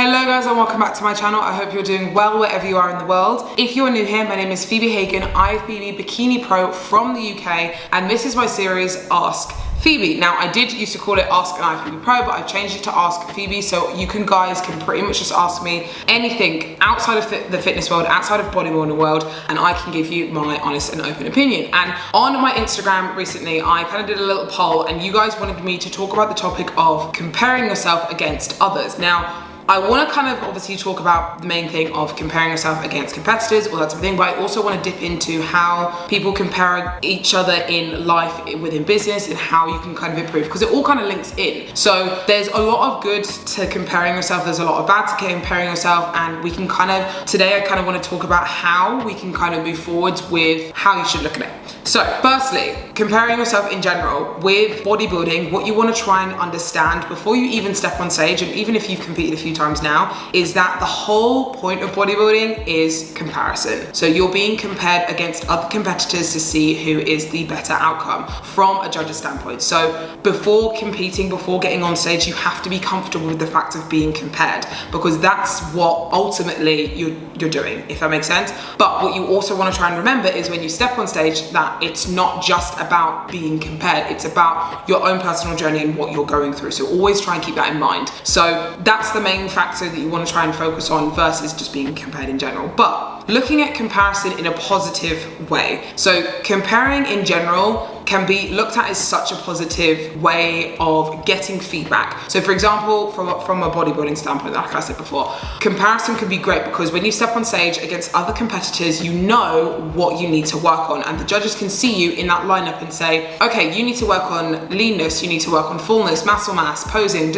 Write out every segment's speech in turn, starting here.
Hello guys and welcome back to my channel. I hope you're doing well wherever you are in the world. If you're new here, my name is Phoebe Hagan. I'm Phoebe Bikini Pro from the UK and this is my series Ask Phoebe. Now I did used to call it Ask and I Phoebe Pro, but I've changed it to Ask Phoebe, so you guys can pretty much just ask me anything outside of the fitness world, outside of bodybuilding world, and I can give you my honest and open opinion. And on my Instagram recently, I kind of did a little poll and you guys wanted me to talk about the topic of comparing yourself against others. Now, I want to kind of obviously talk about the main thing of comparing yourself against competitors, all that type of thing, but I also want to dip into how people compare each other in life, within business, and how you can kind of improve, because it all kind of links in. So there's a lot of good to comparing yourself, there's a lot of bad to comparing yourself, and we can kind of, today I kind of want to talk about how we can kind of move forwards with how you should look at it. So firstly, comparing yourself in general with bodybuilding, what you want to try and understand before you even step on stage, and even if you've competed a few times now, is that the whole point of bodybuilding is comparison. So you're being compared against other competitors to see who is the better outcome from a judge's standpoint. So before competing, before getting on stage, you have to be comfortable with the fact of being compared, because that's what ultimately you're doing, if that makes sense. But what you also want to try and remember is when you step on stage that it's not just about being compared, it's about your own personal journey and what you're going through. So always try and keep that in mind. So that's the main factor that you want to try and focus on versus just being compared in general. But looking at comparison in a positive way. So comparing in general can be looked at as such a positive way of getting feedback. So for example, from a bodybuilding standpoint, like I said before, comparison can be great because when you step on stage against other competitors, you know what you need to work on, and the judges can see you in that lineup and say, okay, you need to work on leanness, you need to work on fullness, muscle mass, posing,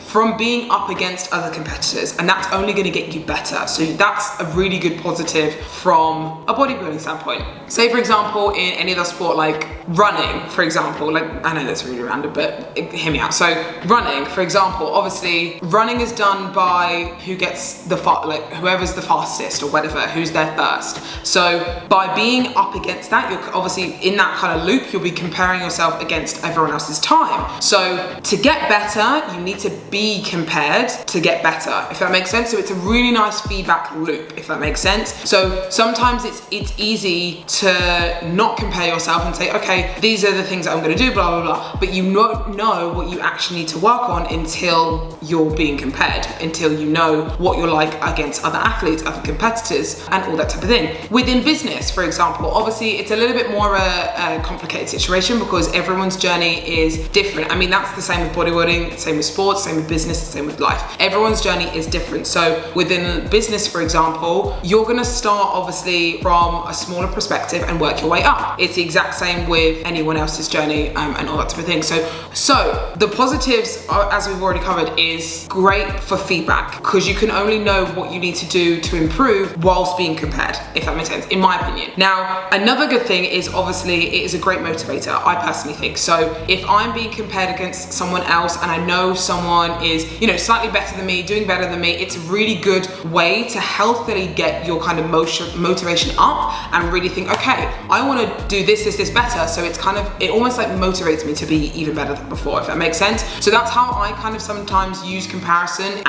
from being up against other competitors, and that's only going to get you better. So that's a really good positive from a bodybuilding standpoint. Say for example, in any other sport like running, for example, like I know that's really random, but hear me out. So running, for example, obviously running is done by who gets the whoever's the fastest or whatever, who's there first. So by being up against that, you're obviously in that kind of loop, you'll be comparing yourself against everyone else's time. So to get better, you need to be compared to get better, if that makes sense. So it's a really nice feedback loop, if that makes sense. So sometimes it's easy to not compare yourself and say, okay, these are the things that I'm going to do, blah, blah, blah. But you don't know what you actually need to work on until you're being compared, until you know what you're like against other athletes, other competitors, and all that type of thing. Within business, for example, obviously it's a little bit more a complicated situation because everyone's journey is different. I mean, that's the same with bodybuilding, same with sports, same with business, same with life. Everyone's journey is different. So within business, for example, you're going to start obviously from a smaller perspective and work your way up. It's the exact same with anyone else's journey and all that type of thing. So the positives, as we've already covered, is great for feedback because you can only know what you need to do to improve whilst being compared, if that makes sense, in my opinion. Now, another good thing is obviously it is a great motivator, I personally think. So if I'm being compared against someone else and I know someone is, you know, slightly better than me, doing better than me, it's a really good way to healthily get your kind of motivation up and really think, okay, I want to do this better. So it's kind of, it almost like motivates me to be even better than before, if that makes sense. So that's how I kind of sometimes use comparison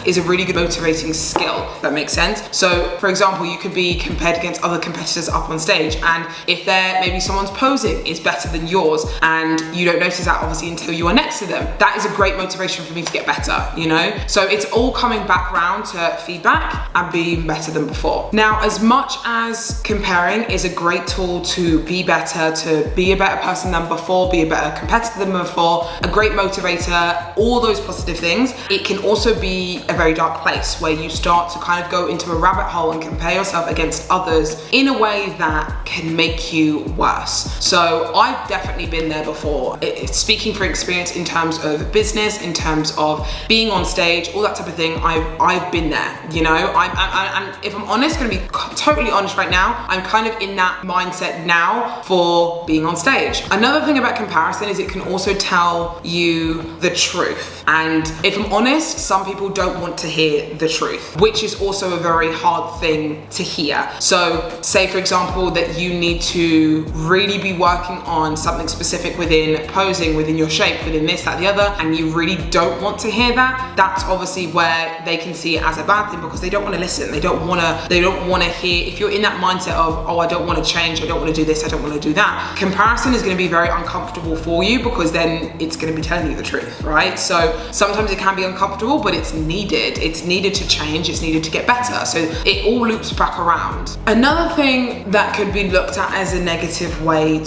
is a really good motivating skill, if that makes sense. So for example, you could be compared against other competitors up on stage, and if maybe someone's posing is better than yours and you don't notice that obviously until you are next to them, that is a great motivation for me to get better, you know? So it's all coming back round to feedback and being better than before. Now, as much as comparing is a great tool to be better, to be a better person than before, be a better competitor than before, a great motivator, all those positive things, it can also be a very dark place where you start to kind of go into a rabbit hole and compare yourself against others in a way that can make you worse. So I've definitely been there before. Speaking from experience in terms of business, in terms of being on stage, all that type of thing, I've been there, you know? And if I'm honest, gonna be totally honest right now, I'm kind of in that mindset now for being being on stage. Another thing about comparison is it can also tell you the truth. And if I'm honest, some people don't want to hear the truth, which is also a very hard thing to hear. So say for example that you need to really be working on something specific within posing, within your shape, within this, that, the other, and you really don't want to hear that, that's obviously where they can see it as a bad thing because they don't want to listen. They don't want to hear. If you're in that mindset of, oh, I don't want to change, I don't want to do this, I don't want to do that, comparison is going to be very uncomfortable for you because then it's going to be telling you the truth, right? So sometimes it can be uncomfortable, but it's needed. It's needed to change, it's needed to get better. So it all loops back around. Another thing that could be looked at as a negative way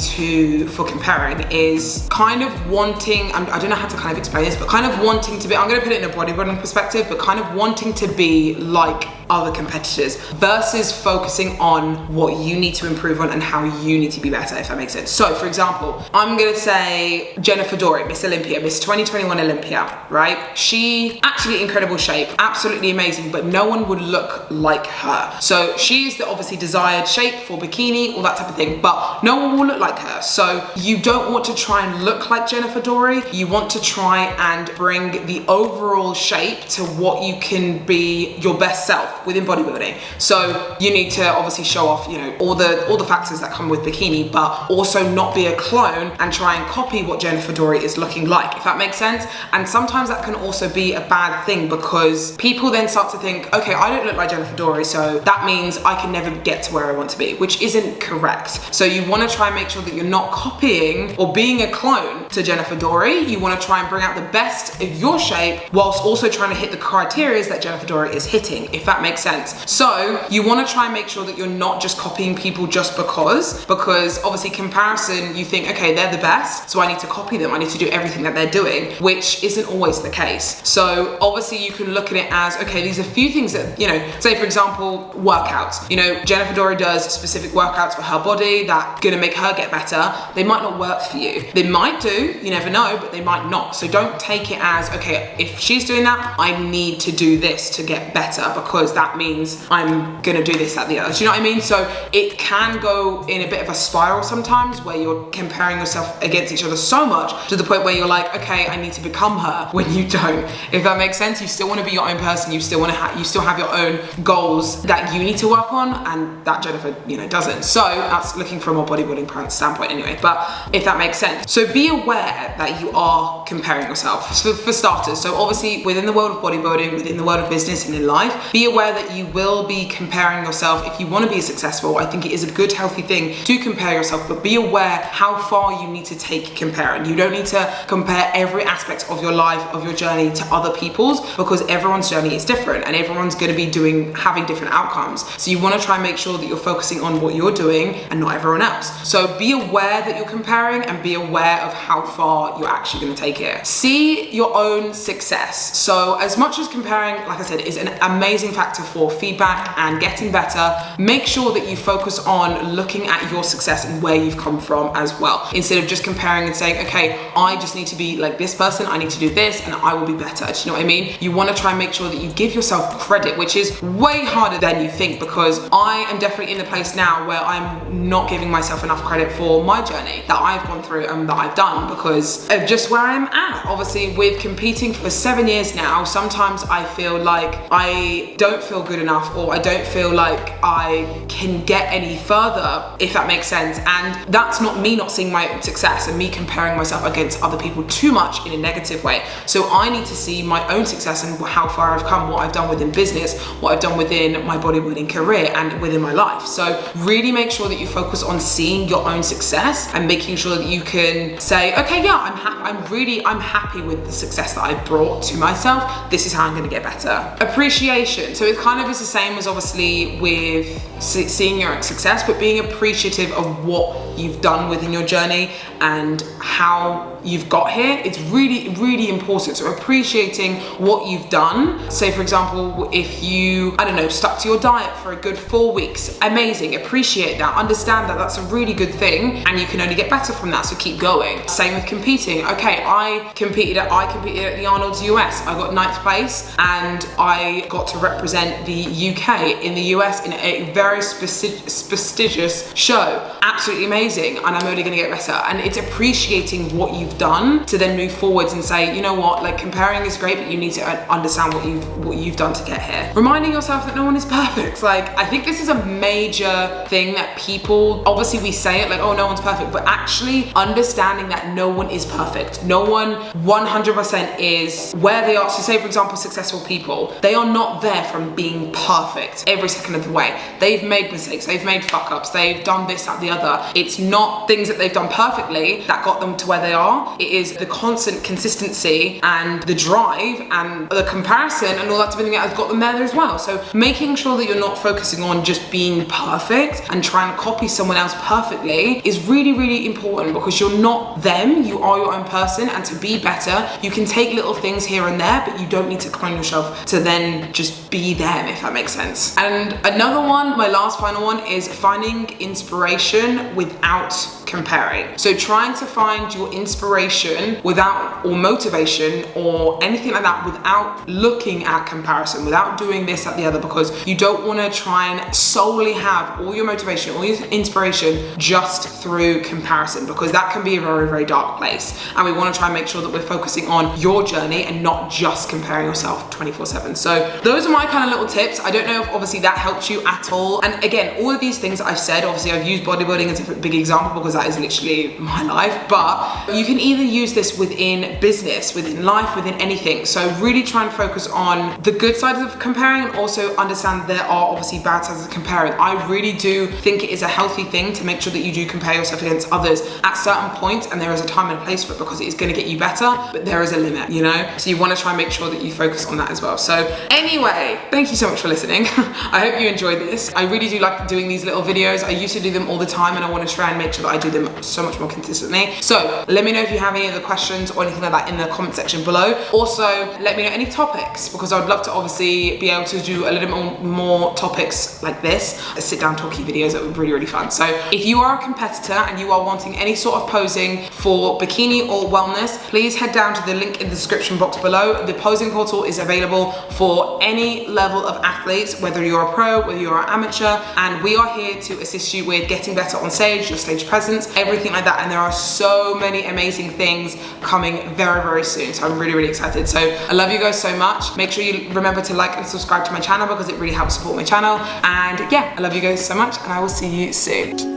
for comparing is kind of wanting, I don't know how to kind of explain this, but kind of wanting to be, I'm going to put it in a bodybuilding perspective, but kind of wanting to be like other competitors versus focusing on what you need to improve on and how you need to be better, if that makes sense. So for example, I'm gonna say Jennifer Dory, Miss Olympia, Miss 2021 Olympia, right? She, absolutely incredible shape, absolutely amazing, but no one would look like her. So she's the obviously desired shape for bikini, all that type of thing, but no one will look like her. So you don't want to try and look like Jennifer Dory. You want to try and bring the overall shape to what you can be your best self within bodybuilding. So you need to obviously show off, you know, all the factors that come with bikini, but also not be a clone and try and copy what Jennifer Dory is looking like, if that makes sense. And sometimes that can also be a bad thing because people then start to think, okay, I don't look like Jennifer Dory, so that means I can never get to where I want to be, which isn't correct. So you want to try and make sure that you're not copying or being a clone to Jennifer Dory. You want to try and bring out the best of your shape whilst also trying to hit the criteria that Jennifer Dory is hitting, if that makes sense. So you want to try and make sure that you're not just copying people just because obviously comparison, you think, okay, they're the best, so I need to copy them, I need to do everything that they're doing, which isn't always the case. So obviously you can look at it as, okay, these are a few things that, you know, say for example, workouts. You know, Jennifer Dory does specific workouts for her body that are gonna make her get better. They might not work for you. They might do, you never know, but they might not. So don't take it as, okay, if she's doing that, I need to do this to get better because that means I'm gonna do this, that, the other. Do you know what I mean? So it can go in a bit of a spiral sometimes where you're comparing yourself against each other so much to the point where you're like, okay, I need to become her, when you don't. If that makes sense, you still want to be your own person. You still want to you still have your own goals that you need to work on, and that Jennifer, you know, doesn't. So that's looking from a bodybuilding standpoint anyway, but if that makes sense. So be aware that you are comparing yourself for starters. So obviously within the world of bodybuilding, within the world of business and in life, be aware that you will be comparing yourself. If you want to be successful, I think it is a good healthy thing to compare yourself, but be aware how far you need to take comparing. You don't need to compare every aspect of your life, of your journey to other people's, because everyone's journey is different and everyone's going to be having different outcomes. So you want to try and make sure that you're focusing on what you're doing and not everyone else. So be aware that you're comparing and be aware of how far you're actually going to take it. See your own success. So as much as comparing, like I said, is an amazing factor for feedback and getting better, make sure that you focus on looking at your success and where you've come from as well, instead of just comparing and saying, okay, I just need to be like this person, I need to do this and I will be better. Do you know what I mean? You want to try and make sure that you give yourself credit, which is way harder than you think, because I am definitely in the place now where I'm not giving myself enough credit for my journey that I've gone through and that I've done because of just where I'm at. Obviously with competing for 7 years now, sometimes I feel like I don't feel good enough, or I don't feel like I can get any further, if that makes sense. And that's not me not seeing my success and me comparing myself against other people too much in a negative way. So I need to see my own success and how far I've come, what I've done within business, what I've done within my bodybuilding career and within my life. So really make sure that you focus on seeing your own success and making sure that you can say, okay, yeah, I'm happy with the success that I brought to myself. This is how I'm going to get better. Appreciation. So it kind of is the same as obviously with seeing your success, but being appreciative of what you've done within your journey and how you've got here, it's really, really important. So appreciating what you've done. Say for example, if you, I don't know, stuck to your diet for a good 4 weeks, amazing, appreciate that, understand that that's a really good thing and you can only get better from that, so keep going. Same with competing. Okay, I competed at the Arnold's US, I got 9th place and I got to represent the UK in the US in a very prestigious show. Absolutely amazing, and I'm only gonna get better. And it's appreciating what you've done to then move forwards and say, you know what, like comparing is great, but you need to understand what you've done to get here. Reminding yourself that no one is perfect. Like, I think this is a major thing that people, obviously we say it like, oh, no one's perfect, but actually understanding that no one is perfect. No one 100% is where they are. So say for example, successful people, they are not there from being perfect every second of the way. They've made mistakes, they've made fuck ups, they've done this, that, the other. It's not things that they've done perfectly that got them to where they are. It is the constant consistency and the drive and the comparison and all that type of thing that has got them there as well. So making sure that you're not focusing on just being perfect and trying to copy someone else perfectly is really, really important, because you're not them, you are your own person, and to be better, you can take little things here and there, but you don't need to clone yourself to then just be them, if that makes sense. And another one, my last final one, is finding inspiration without comparing. So trying to find your inspiration without, or motivation or anything like that, without looking at comparison, without doing this, that, the other, because you don't want to try and solely have all your motivation, all your inspiration just through comparison, because that can be a very, very dark place. And we want to try and make sure that we're focusing on your journey and not just comparing yourself 24/7. So those are my kind of little tips. I don't know if obviously that helps you at all. And again, all of these things I've said, obviously I've used bodybuilding as a big example because that is literally my life, but you can either use this within business, within life, within anything. So really try and focus on the good sides of comparing, and also understand there are obviously bad sides of comparing. I really do think it is a healthy thing to make sure that you do compare yourself against others at certain points, and there is a time and a place for it, because it is going to get you better, but there is a limit, you know? So you want to try and make sure that you focus on that as well. So anyway, thank you so much for listening. I hope you enjoyed this. I really do like doing these little videos. I used to do them all the time, and I want to try and make sure that I do them so much more consistently. So let me know if you have any other questions or anything like that in the comment section below. Also, let me know any topics, because I would love to obviously be able to do a little bit more topics like this, sit down talky videos that would be really, really fun. So if you are a competitor and you are wanting any sort of posing for bikini or wellness, please head down to the link in the description box below. The posing portal is available for any level of athletes, whether you're a pro, whether you're an amateur, and we are here to assist you with getting better on stage, your stage presence, everything like that. And there are so many amazing things coming very, very soon. So I'm really, really excited. So I love you guys so much. Make sure you remember to like and subscribe to my channel, because it really helps support my channel. And yeah, I love you guys so much, and I will see you soon.